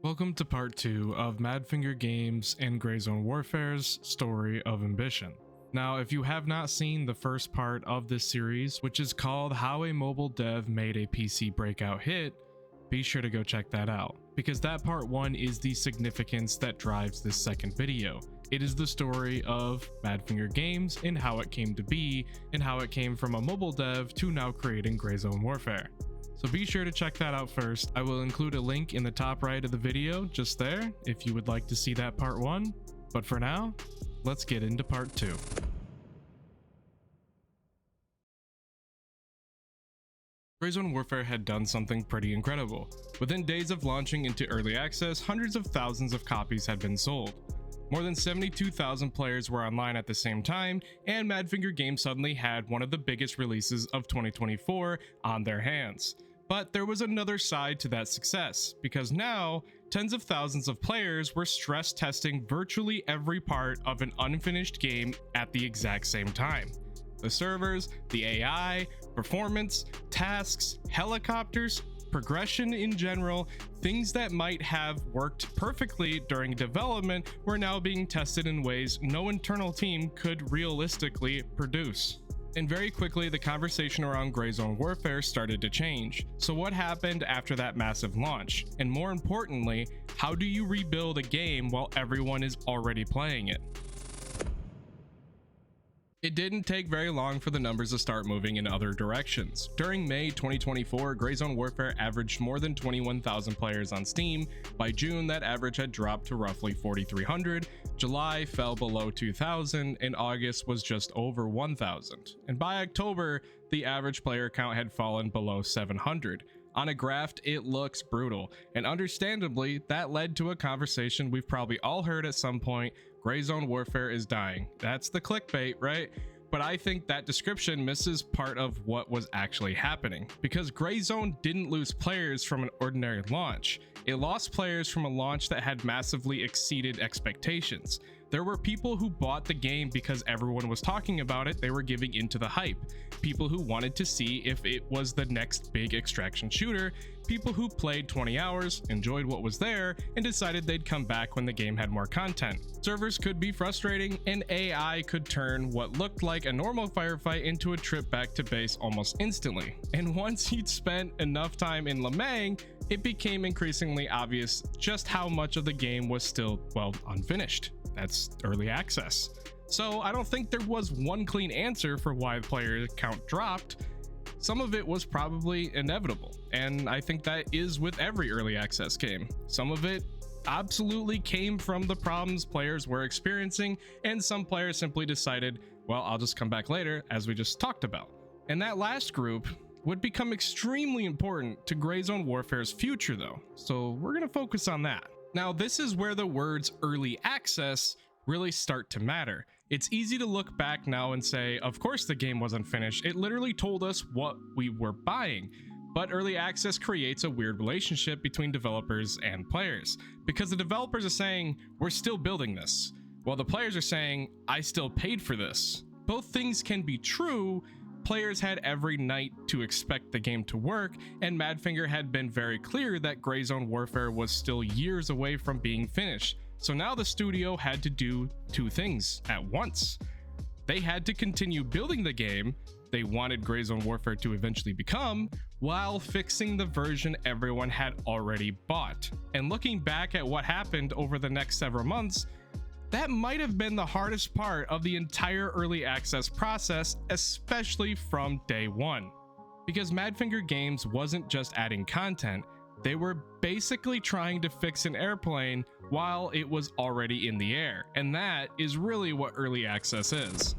Welcome to part 2 of Madfinger Games and Grey Zone Warfare's Story of Ambition. Now, if you have not seen the first part of this series, which is called How a Mobile Dev Made a PC Breakout Hit, be sure to go check that out, because that part 1 is the significance that drives this second video. It is the story of Madfinger Games and how it came to be, and how it came from a mobile dev to now creating Grey Zone Warfare. So be sure to check that out first. I will include a link in the top right of the video, just there, if you would like to see that part 1. But for now, let's get into part 2. Grey Zone Warfare had done something pretty incredible. Within days of launching into early access, hundreds of thousands of copies had been sold. More than 72,000 players were online at the same time, and Madfinger Games suddenly had one of the biggest releases of 2024 on their hands. But there was another side to that success, because now, tens of thousands of players were stress testing virtually every part of an unfinished game at the exact same time. The servers, the AI, performance, tasks, helicopters, progression in general, things that might have worked perfectly during development were now being tested in ways no internal team could realistically produce. And very quickly, the conversation around Grey Zone Warfare started to change. So what happened after that massive launch? And more importantly, how do you rebuild a game while everyone is already playing it? It didn't take very long for the numbers to start moving in other directions. During May 2024, Grey Zone Warfare averaged more than 21,000 players on Steam. By June, that average had dropped to roughly 4,300. July fell below 2,000, and August was just over 1,000. And by October, the average player count had fallen below 700. On a graph, it looks brutal, and understandably, that led to a conversation we've probably all heard at some point: Grey Zone Warfare is dying. That's the clickbait, right? But I think that description misses part of what was actually happening, because Grey Zone didn't lose players from an ordinary launch. It lost players from a launch that had massively exceeded expectations. There were people who bought the game because everyone was talking about it. They were giving into the hype. People who wanted to see if it was the next big extraction shooter. People who played 20 hours, enjoyed what was there, and decided they'd come back when the game had more content. Servers could be frustrating, and AI could turn what looked like a normal firefight into a trip back to base almost instantly. And once you'd spent enough time in Lemang, it became increasingly obvious just how much of the game was still, well, unfinished. That's early access. So I don't think there was one clean answer for why the player count dropped. Some of it was probably inevitable, and I think that is with every early access game. Some of it absolutely came from the problems players were experiencing, and some players simply decided, well, I'll just come back later, as we just talked about. And that last group would become extremely important to Grey Zone Warfare's future though, so we're gonna focus on that. Now, this is where the words early access really start to matter. It's easy to look back now and say, of course the game wasn't finished. It literally told us what we were buying. But early access creates a weird relationship between developers and players, because the developers are saying, we're still building this, while the players are saying, I still paid for this. Both things can be true. Players had every night to expect the game to work, and Madfinger had been very clear that Grey Zone Warfare was still years away from being finished. So now the studio had to do two things at once. They had to continue building the game they wanted Grey Zone Warfare to eventually become, while fixing the version everyone had already bought. And looking back at what happened over the next several months, that might have been the hardest part of the entire early access process, especially from day one. Because Madfinger Games wasn't just adding content, they were basically trying to fix an airplane while it was already in the air. And that is really what early access is.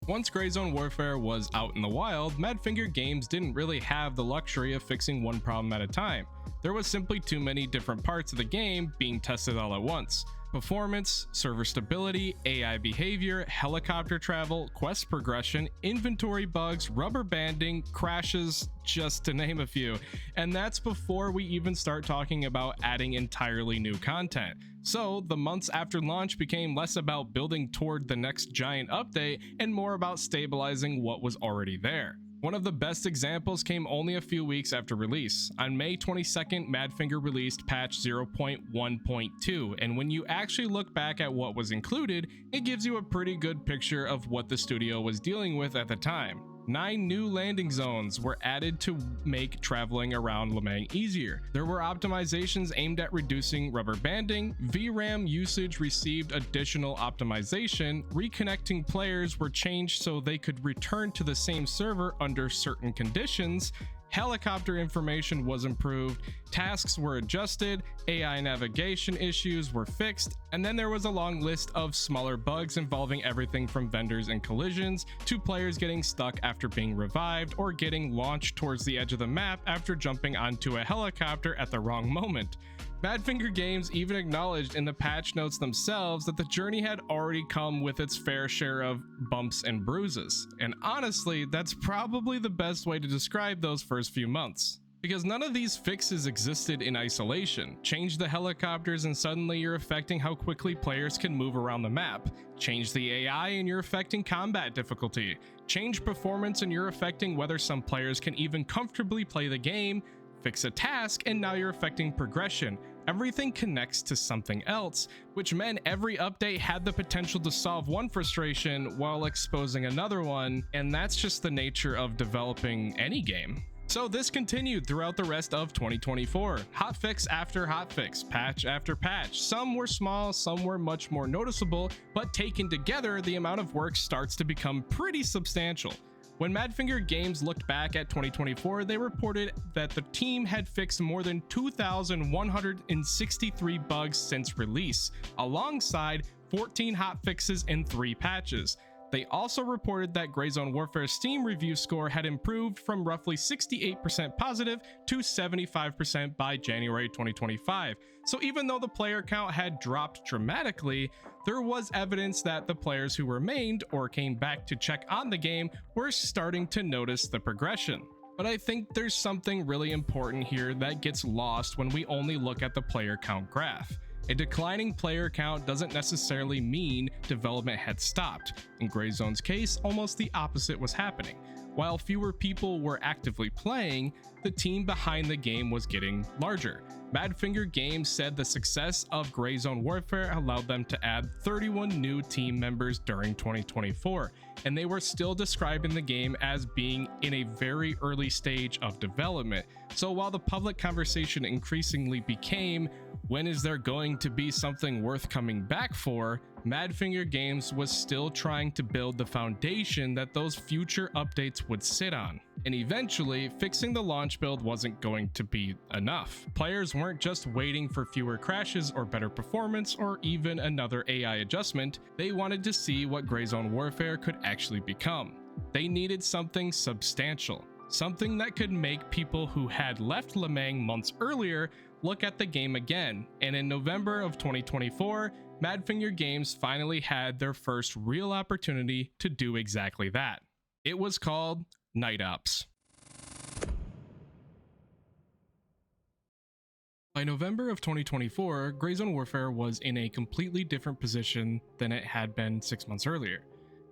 Once Grey Zone Warfare was out in the wild, Madfinger Games didn't really have the luxury of fixing one problem at a time. There was simply too many different parts of the game being tested all at once. Performance, server stability, AI behavior, helicopter travel, quest progression, inventory bugs, rubber banding, crashes, just to name a few. And that's before we even start talking about adding entirely new content. So the months after launch became less about building toward the next giant update and more about stabilizing what was already there. One of the best examples came only a few weeks after release. On May 22nd, Madfinger released patch 0.1.2, and when you actually look back at what was included, it gives you a pretty good picture of what the studio was dealing with at the time. 9 new landing zones were added to make traveling around Lemang easier. There were optimizations aimed at reducing rubber banding, VRAM usage received additional optimization, reconnecting players were changed so they could return to the same server under certain conditions, helicopter information was improved, tasks were adjusted, AI navigation issues were fixed, and then there was a long list of smaller bugs involving everything from vendors and collisions to players getting stuck after being revived or getting launched towards the edge of the map after jumping onto a helicopter at the wrong moment. Madfinger Games even acknowledged in the patch notes themselves that the journey had already come with its fair share of bumps and bruises. And honestly, that's probably the best way to describe those first few months. Because none of these fixes existed in isolation. Change the helicopters and suddenly you're affecting how quickly players can move around the map. Change the AI and you're affecting combat difficulty. Change performance and you're affecting whether some players can even comfortably play the game. Fix a task and now you're affecting progression. Everything connects to something else, which meant every update had the potential to solve one frustration while exposing another one, and that's just the nature of developing any game. So this continued throughout the rest of 2024. Hotfix after hotfix, patch after patch. Some were small, some were much more noticeable, but taken together, the amount of work starts to become pretty substantial. When Madfinger Games looked back at 2024, they reported that the team had fixed more than 2,163 bugs since release, alongside 14 hotfixes and 3 patches. They also reported that Grayzone Warfare's Steam review score had improved from roughly 68% positive to 75% by January 2025. So even though the player count had dropped dramatically, there was evidence that the players who remained or came back to check on the game were starting to notice the progression. But I think there's something really important here that gets lost when we only look at the player count graph. A declining player count doesn't necessarily mean development had stopped. In Grayzone's case, almost the opposite was happening. While fewer people were actively playing, the team behind the game was getting larger. Madfinger Games said the success of Grayzone Warfare allowed them to add 31 new team members during 2024, and they were still describing the game as being in a very early stage of development. So while the public conversation increasingly became, when is there going to be something worth coming back for, Madfinger Games was still trying to build the foundation that those future updates would sit on. And eventually, fixing the launch build wasn't going to be enough. Players weren't just waiting for fewer crashes or better performance or even another AI adjustment, they wanted to see what Grayzone Warfare could actually become. They needed something substantial, something that could make people who had left Lemang months earlier look at the game again. And in November of 2024, Madfinger Games finally had their first real opportunity to do exactly that. It was called Night Ops. By November of 2024, Grayzone Warfare was in a completely different position than it had been 6 months earlier.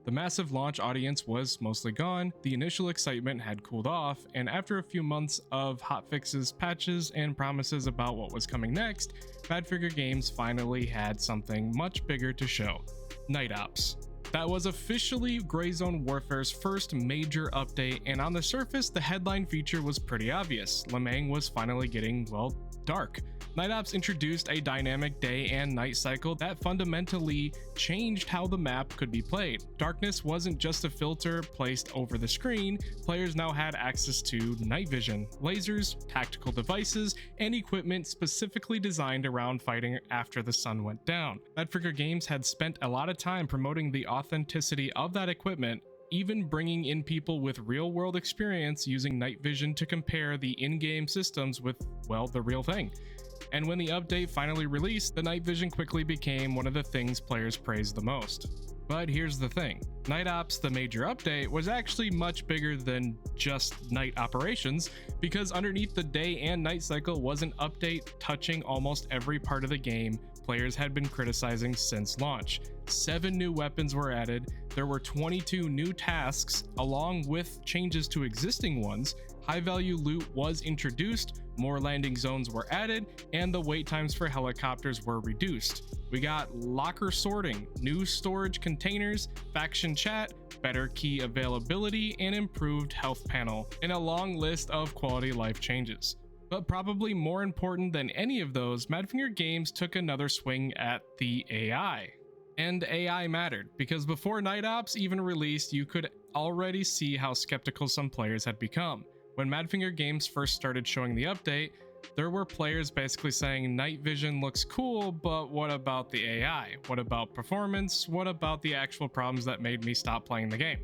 The massive launch audience was mostly gone, the initial excitement had cooled off, and after a few months of hotfixes, patches, and promises about what was coming next, Madfinger Games finally had something much bigger to show: Night Ops. That was officially Grayzone Warfare's first major update, and on the surface, the headline feature was pretty obvious. Lemang was finally getting, well, dark. Night Ops introduced a dynamic day and night cycle that fundamentally changed how the map could be played. Darkness wasn't just a filter placed over the screen, players now had access to night vision, lasers, tactical devices, and equipment specifically designed around fighting after the sun went down. Madfinger Games had spent a lot of time promoting the authenticity of that equipment, even bringing in people with real-world experience using night vision to compare the in-game systems with, well, the real thing. And when the update finally released, the night vision quickly became one of the things players praised the most. But here's the thing, Night Ops, the major update, was actually much bigger than just night operations, because underneath the day and night cycle was an update touching almost every part of the game players had been criticizing since launch. 7 new weapons were added, there were 22 new tasks, along with changes to existing ones, high-value loot was introduced, more landing zones were added, and the wait times for helicopters were reduced. We got locker sorting, new storage containers, faction chat, better key availability, and improved health panel, and a long list of quality life changes. But probably more important than any of those, Madfinger Games took another swing at the AI. And AI mattered, because before Night Ops even released, you could already see how skeptical some players had become. When Madfinger Games first started showing the update, there were players basically saying night vision looks cool, but what about the AI? What about performance? What about the actual problems that made me stop playing the game?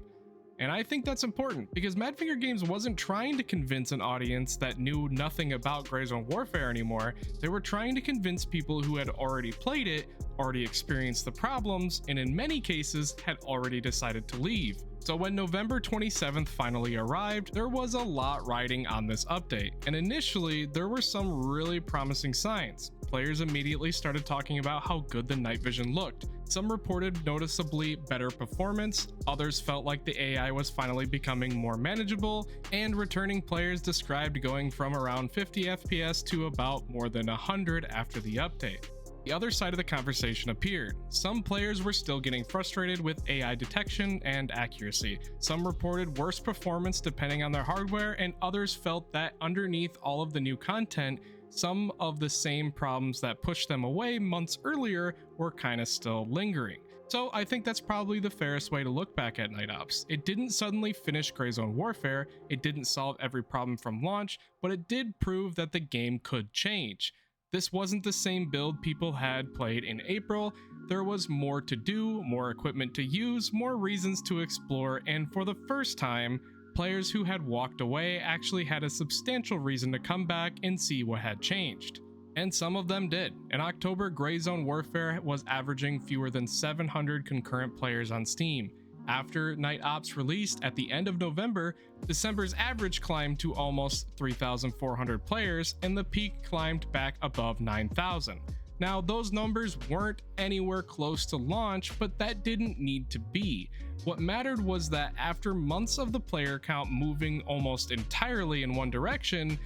And I think that's important, because Madfinger Games wasn't trying to convince an audience that knew nothing about Gray Zone Warfare anymore. They were trying to convince people who had already played it, already experienced the problems, and in many cases had already decided to leave. So when November 27th finally arrived, there was a lot riding on this update, and initially there were some really promising signs. Players immediately started talking about how good the night vision looked. Some reported noticeably better performance, others felt like the AI was finally becoming more manageable, and returning players described going from around 50 FPS to about more than 100 after the update. The other side of the conversation appeared. Some players were still getting frustrated with AI detection and accuracy. Some reported worse performance depending on their hardware, and others felt that underneath all of the new content, some of the same problems that pushed them away months earlier were kind of still lingering. So I think that's probably the fairest way to look back at Night Ops. It didn't suddenly finish Gray Zone Warfare, it didn't solve every problem from launch, but it did prove that the game could change. This wasn't the same build people had played in April. There was more to do, more equipment to use, more reasons to explore, and for the first time, players who had walked away actually had a substantial reason to come back and see what had changed. And some of them did. In October, Gray Zone Warfare was averaging fewer than 700 concurrent players on Steam. After Night Ops released at the end of November, December's average climbed to almost 3,400 players, and the peak climbed back above 9,000. Now, those numbers weren't anywhere close to launch, but that didn't need to be. What mattered was that after months of the player count moving almost entirely in one direction,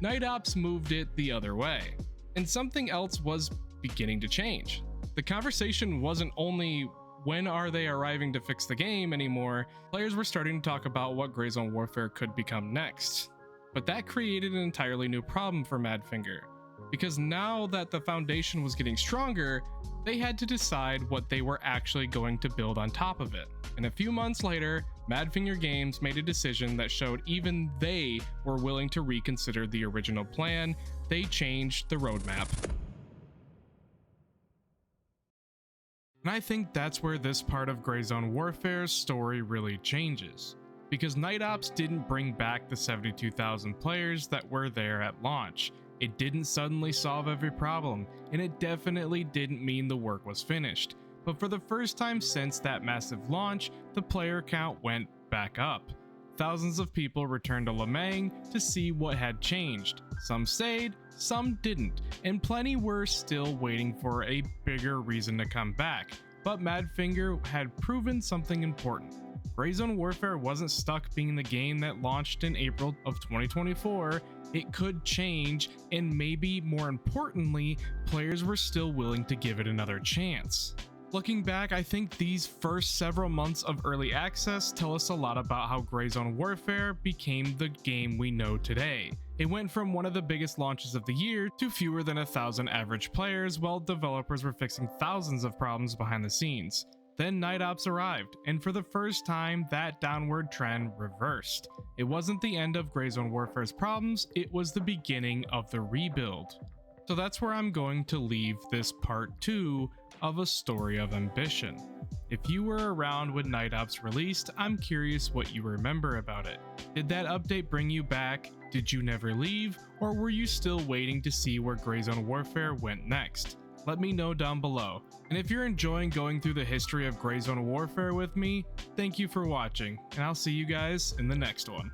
Night Ops moved it the other way. And something else was beginning to change. The conversation wasn't only when are they arriving to fix the game anymore, players were starting to talk about what Gray Zone Warfare could become next. But that created an entirely new problem for Madfinger, because now that the foundation was getting stronger, they had to decide what they were actually going to build on top of it. And a few months later, Madfinger Games made a decision that showed even they were willing to reconsider the original plan. They changed the roadmap. And I think that's where this part of Gray Zone Warfare's story really changes, because Night Ops didn't bring back the 72,000 players that were there at launch. It didn't suddenly solve every problem, and it definitely didn't mean the work was finished. But for the first time since that massive launch, the player count went back up. Thousands of people returned to Lemang to see what had changed. Some stayed, some didn't, and plenty were still waiting for a bigger reason to come back. But Madfinger had proven something important. Gray Zone Warfare wasn't stuck being the game that launched in April of 2024. It could change, and maybe more importantly, players were still willing to give it another chance. Looking back, I think these first several months of early access tell us a lot about how Gray Zone Warfare became the game we know today. It went from one of the biggest launches of the year to fewer than 1,000 average players, while developers were fixing thousands of problems behind the scenes. Then Night Ops arrived, and for the first time, that downward trend reversed. It wasn't the end of Gray Zone Warfare's problems, it was the beginning of the rebuild. So that's where I'm going to leave this part 2 of a story of ambition. If you were around when Night Ops released, I'm curious what you remember about it. Did that update bring you back? Did you never leave? Or were you still waiting to see where Gray Zone Warfare went next? Let me know down below. And if you're enjoying going through the history of Gray Zone Warfare with me, thank you for watching, and I'll see you guys in the next one.